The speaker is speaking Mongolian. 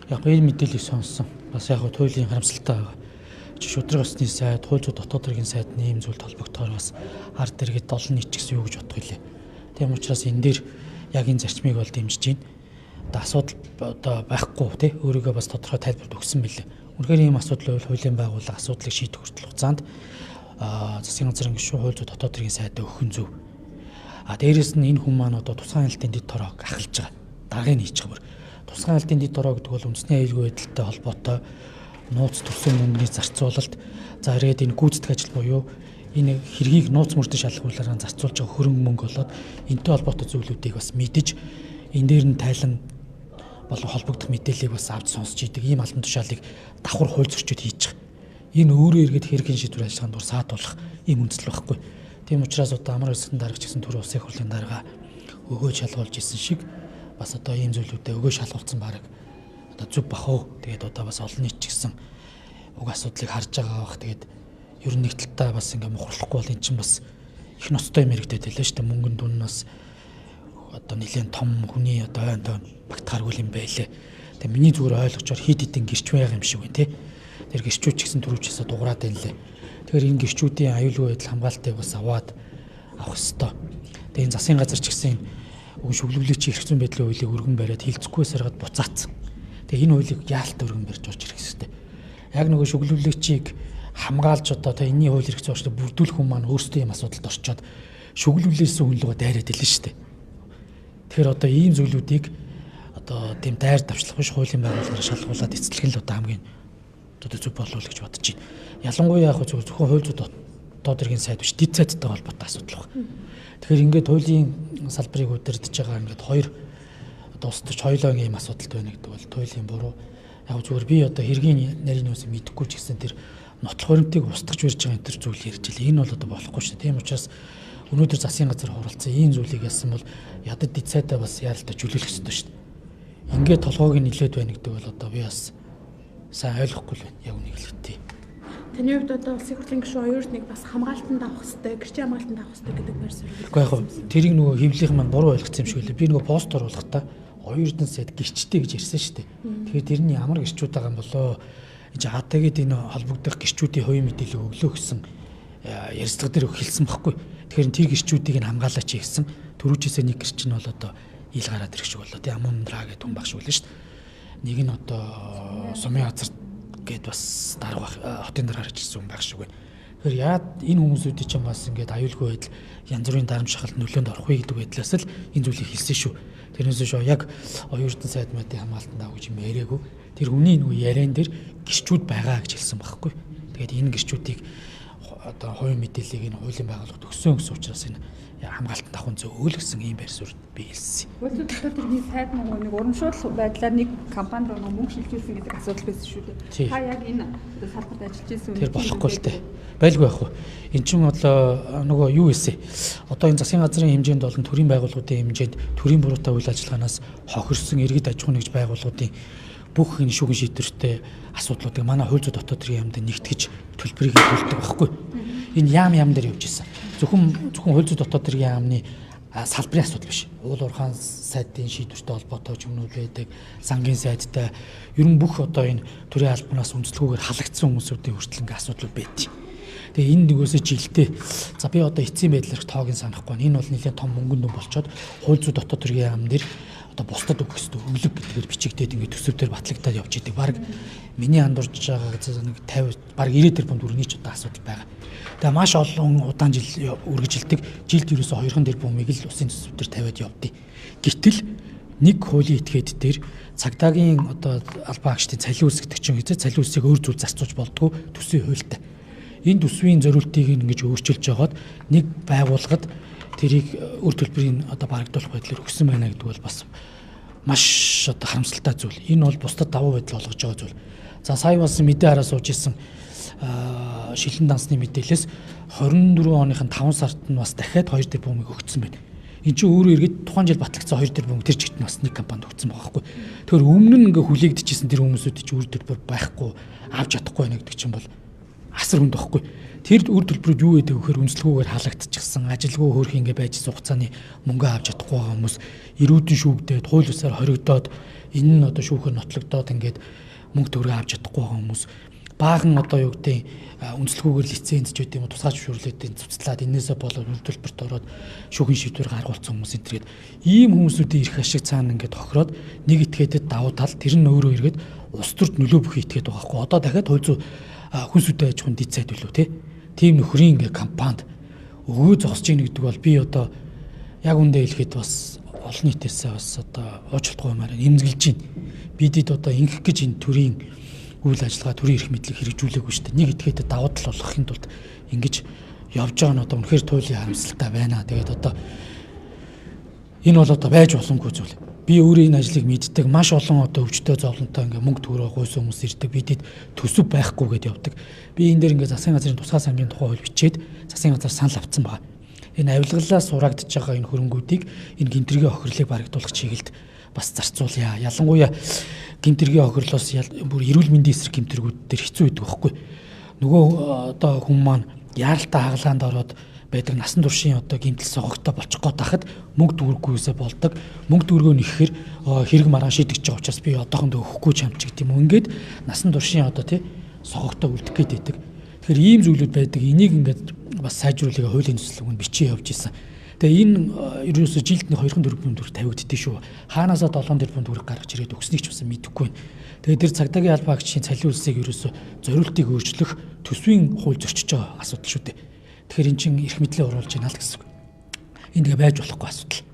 Яг энэ мэдээллийг сонссон. Бас яг хуулийн харамсалтай байгаа. Шудраг осны сайд, хууль зүйн дотоод хэргийн сайдны ийм зүйлд холбогдохоор бас ард иргэд олон нийт ч гэсэн юу гэж бодох вэ? Тийм учраас энэ дээр яг энэ зарчмыг бол дэмжиж байна. Одоо асуудал одоо байхгүй тий өөрийгөө бас тодорхой тайлбарт өгсөн билээ. Үнэхээр ийм асуудал бол хуулийн байгууллага асуудлыг шийдэх хүртэл хугацаанд засгийн газрын гишүүн хууль зүйн дотоод хэргийн сайдаа өгөх нь зөв. Дээрээс нь энэ хүн маань одоо тусгай хяналтын дэд торог ахалж байгаа. Даргыг хийж байгаа. Тусгай хяналтын дэд тороо гэдэг бол үндэсний аюулгүй байдалтай холбоотой нууц төрсөн мөнгөний зарцуулалт, за ирээд энэ гүйцэтгэх ажил буюу энэ хэргийг нууц мөрдөж шалгуулаараа зарцуулж байгаа хөрөнгө мөнгө болоод энэтэй холбоотой зүйлүүдийг бас мэдэж энэ дээр нь тайлан болон холбогдох мэдээллийг бас авч сонсч идэг ийм албан тушаалыг давхар хууль зөрчид хийж байгаа. Энэ өөрөө эргээд хэргийн шийдвэр ажиллагаанд дур саатуулах ийм үндэслэл байхгүй. Тийм учраас одоо амар улсын дарга ч гэсэн төр улсын их хурлын дарга өгөө шалгуулж исэн шиг бас одоо ийм зүйлүүдэд өгөө шалгуулсан баг одоо зүг бахав. Тэгээд одоо бас олон нийт ч гэсэн уг асуудлыг харж байгаа бах. Тэгээд ер нь нэг талдаа бас ингээ мухарлахгүй бол эн чинь бас их ноцтой юм хэрэгтэй байлаа шүү дээ. Мөнгөн дүннээс одоо нэлээд том хүний одоо ойн тойн багтахааргүй юм байлээ. Тэгээд миний зүгээр ойлгочоор хид хидэн гэрч байгаа юм шиг байна тий. Тэр гэрчүүд ч гэсэн түрүүчээсээ дуграад байна лээ. Тэгэхээр энэ гэрчүүдийн аюулгүй байдал хамгаалтыг бас аваад авах ёстой. Тэгээд энэ засгийн газар ч гэсэн шүглүүлэгчийн эрх зүйн байдлын хуулийг өргөн бариад хилцэхгүй саргаад буцаацсан. Тэгээ энэ хуулийг яалт өргөн барьж орж ирэх хэрэгтэй. Яг нөгөө шүглүүлэгчийг хамгаалж одоо энэний хууль эрх зүйн орчныг бүрдүүлэх хүн маань өөрсдөө ийм асуудалд орчоод шүглүүлээсэн хүн лугаа дайраад илэн шүү дээ. Тэгэхээр одоо ийм зүйлүүдийг одоо тийм дайр давчлах биш хуулийн байгууллагаар шалгуулад эцэслэх нь л одоо хамгийн одоо зөв болов уу гэж бодож байна. Ялангуяа яг зөвхөн хууль зүйн дотоод хэргийн сайд биш дэд сайдтай холбоотой асуудал байна. Тэгэхээр ингээд хуулийн салбарыг удирдах байгаа ингээд хоёр одоо устж хоёлоо ийм асуудалт байна гэдэг бол туйлын буруу. Яг зүгээр би одоо хэргийн нарийн үсэг мэдэхгүй ч гэсэн тэр нотлох баримтыг устгаж барьж байгаа энэ төр зүйл ярьж илээ. Энэ бол одоо болохгүй шүү дээ. Тийм учраас өнөөдөр засгийн газар хуралцсан ийм зүйлийг ялсан бол ядад дэд сайдаа бас яаралтай чөлөөлөх ёстой шүү дээ. Ингээд толгойг нилээд байна гэдэг бол одоо би бас сайн ойлгохгүй л байна. Яг үнийг л үтээ. Таны хувьд одоо улсын хурлын гишүүн оюурд нэг бас хамгаалтанд авах хэрэгтэй, гэрчийн хамгаалтанд авах хэрэгтэй гэдэг байр суурь. Гэхдээ яг тэрийг нөгөө хөвлийнх маань буруу ойлгоцсон юм шиг үлээ. Би нөгөө пост оруулахдаа оюурдын сайд гэрчтэй гэж ярьсан шүү дээ. Тэгэхээр тэрний ямар гэрчүүд байгаа юм болоо? Энд хатагээд энэ холбогдох гэрчүүдийн хувийн мэдээлэл өглөө гэсэн ярилцлага дээр хэлсэн байхгүй. Тэгэхээр тэр гэрчүүдийг нь хамгаалаач гэсэн төрүүчээсээ нэг гэрч нь бол одоо ил гараад ирэх шиг болоо. Тэ Амундраа гэдэг хүн баг шиг үлээ шүү дээ. Нэг нь одоо сумын газар гэд бас дарга хотын дараагаар ажилласан хүн байх шиг байна. Тэгэхээр яад энэ хүмүүсүүдийн чинь бас ингээд аюулгүй байдал янз бүрийн дарамт шахалт нөлөөнд орох вэ гэдэг байдлаас л энэ зүйлийг хэлсэн шүү. Тэрнээс шүү яг оюурдын сайд мэдээ хамгаалтанд авах гэж юм яриаггүй. Тэр хүний нөгөө яриан дээр гэрчүүд байгаа гэж хэлсэн байхгүй. Тэгээд энэ гэрчүүдийг одоо хувийн мэдээллийг энэ хуулийн байгууллагад өгсөн гэсэн учраас энэ хамгаалтанд авах нь зөв гэсэн ийм байр суурьд би хэлсэн. Хууль зүйн дотоод хэргийн сайд нэг урамшуул байдлаар нэг компанид мөнгө шилжүүлсэн гэдэг асуудал байсан шүү дээ. Та яг энэ салбарт ажиллаж байсан үү? Тэр болохгүй л дээ. Байлгүй яах вэ? Эн чинь одоо нөгөө юу вэ? Одоо энэ засгийн газрын хэмжээнд болон төрийн байгууллагуудын хэмжээнд төрийн буруутай үйл ажиллагаанаас хохирсон иргэд аж ахуйн нэгж байгууллагуудын бүх энэ шүүгэн шийдвэртэй асуудлуудыг манай хууль зүйн дотоод хэргийн яамд нэгтгэж төлбөрийг төлдөг байхгүй. Энэ яам дээр явж ирсэн. Зөвхөн хууль зүйн дотоод хэргийн яамны салбарын асуудал биш. Уул уурхаан сайдын шийдвэртэй холбоотой юмнууд байдаг, сангийн сайдтай ер нь бүх одоо энэ төрийн албанаас үндэслэгүүгээр халагдсан хүмүүсүүдийн хүртэл ингээ асуудлууд байдаг. Тэгээ энэ нэгөөсөө жилдээ за би одоо эцсийн байдлаар тоог нь санахгүй. Энэ бол нэлээд том мөнгөн дүн болчоод хууль зүйн дотоод хэргийн яам дээр одоо бусдад өгөх ёстой өглөг гэдгээр бичигдээд ингээ төсөвдөр батлагдаад явж идэг. Бараг миний андуурж байгаа нэг 50 бараг 90 тэрбум төгрөгийн ч одоо асуудал байгаа. Тэгээ маш олон удаан жил үргэлжилдэг. Жилд ерөөсө 2 тэрбумыг л усын төсөвдөр тавиад явдیں۔ Гэтэл нэг хуулийн этгээд дээр цагдаагийн одоо албан хаагчдын цалин үүсгэгдэгчин хэзээ цалин үүсийг өөр зүйл зарцуулж болдгоо төсвийн хуультай. Энэ төсвийн зориултыг ингэж өөрчилж жагаад нэг байгууллагад тэрийг өр төлбөрийн одоо барагдуулах байдлаар өгсөн байна гэдэг бол бас маш одоо харамсалтай зүйл. Энэ бол бусдад давуу байдал олгож байгаа зүйл. За сая бас мэдээ хараа сууж исэн шилэн дансны мэдээлэлээс 24 оныхын 5 сард нь бас дахиад 2 тэрбумыг өгсөн байна. Энд чинь өөрөө эргээд тухайн жил батлагдсан 2 тэрбум тэр чигт нь бас нэг компанид өгсөн байгаа байхгүй. Тэгэхээр өмнө нь ингээ хүлээгдэжсэн тэр хүмүүсүүд чинь үр төлбөр байхгүй авч чадахгүй байна гэдэг чинь бол асар хүнд байхгүй. Тэр үр төлбөрүүд юу гэдэг вэ гэхээр үндэслэгүүгээр халагдчихсан, ажилгүй хөөрх ингээ байж хугацааны мөнгө авч чадахгүй байгаа хүмүүс эрүүдэн шүүгдээд, хууль ёсоор хоригдоод энэ нь одоо шүүхээр нотлогдоод ингээд мөнгө төгрөг авч чадахгүй байгаа хүмүүс баахан одоо юу гэдэг үнэлэхгүйгээр лиценз ч гэдэг юм уу тусгай зөвшөөрлөдийн цуцлаад энээсээ болоод үйлдвэрлэлд ороод шүүхийн шийдвэр гаргуулсан хүмүүс энэ төргээд ийм хүмүүсүүдийн ирэх ашиг цаана ингээд тохироод нэг этгээдэд давуу тал тэр нь өөрөө эргээд улс төрд нөлөө бүхий этгээд байгаа хгүй одоо дахиад хууль зүйн хүнсүдэ аж ахуйн дэд сайд билүү те тийм нөхрийн ингээд кампанид өгөө зогсож ийн гэдэг бол би одоо яг үндэ хэлэхэд бас олон нийтээсээ бас одоо уучлалтгүй юмараа эмзэглэж байна. Бидэд одоо ингэх гэж энэ төрийн үйл ажиллагаа төрийн эрх мэдлийг хэрэгжүүлээгүй шүү дээ. Нэг этгээдэд давуу тал болгохын тулд ингэж явж байгаа нь одоо үнэхээр туйлын харамсалтай байна. Тэгээд одоо энэ бол одоо байж боломгүй зүйл. Би өөрөө энэ ажлыг мэддэг. Маш олон одоо өвчтөе зовлонтой ингээ мөнгө төгрөг гойсон хүмүүс ирдэг. Бидэд төсөв байхгүйгээд явдаг. Би энэ дээр ингээ засгийн газрын тусгай сангийн тухай хууль бичээд засгийн газар санал авсан байна. Энэ авилгалаас сурагдж байгаа энэ хөрөнгүүдийг энэ гэмтрийн охирлыг барагдуулах чиглэлд бас зарцуулъя. Ялангуяа гэмтрийн охирлоос бүр эрүүл мэндийн эсрэг гэмтргүүд дээр хэцүү байдаг байхгүй. Нөгөө одоо хүмүүс маань яаралтай хаглаанд ороод байдаг насан туршийн одоо гэмтэл согогтой болчих гээд тахад мөнгө төгрөггүйсээ болдог. Мөнгө төгрөгөө нэхэхээр хэрэг маргаан шийдэж байгаа учраас би одоохондоо өгөхгүй ч юм ч гэдэг юм. Ингээд насан туршийн одоо тий согогтой үлдэх гээд байдаг. Тэгэхээр ийм зүйлүүд байдаг. Энийг ингээд бас сайжруулахыг хуулийн төслөг нь бичиж явж исэн. Тэгээ энэ ерөөсө жилд нэг 2-4 тэрбум төгрөг тавигддээ шүү. Хаанаасаа 7 тэрбум төгрөг гаргаж ирээд өгснэг ч бас мэдэхгүй байна. Тэгээ тэр цагдаагийн албаагчийн цалин үлсийг ерөөсө зориултыг өөрчлөх төсвийн хууль зөрчиж байгаа асуудал шүү дээ. Тэгэхээр эн чинь эрх мэдлээ оруулж байна л гэсэн үг. Энэ тэгээ байж болохгүй асуудал.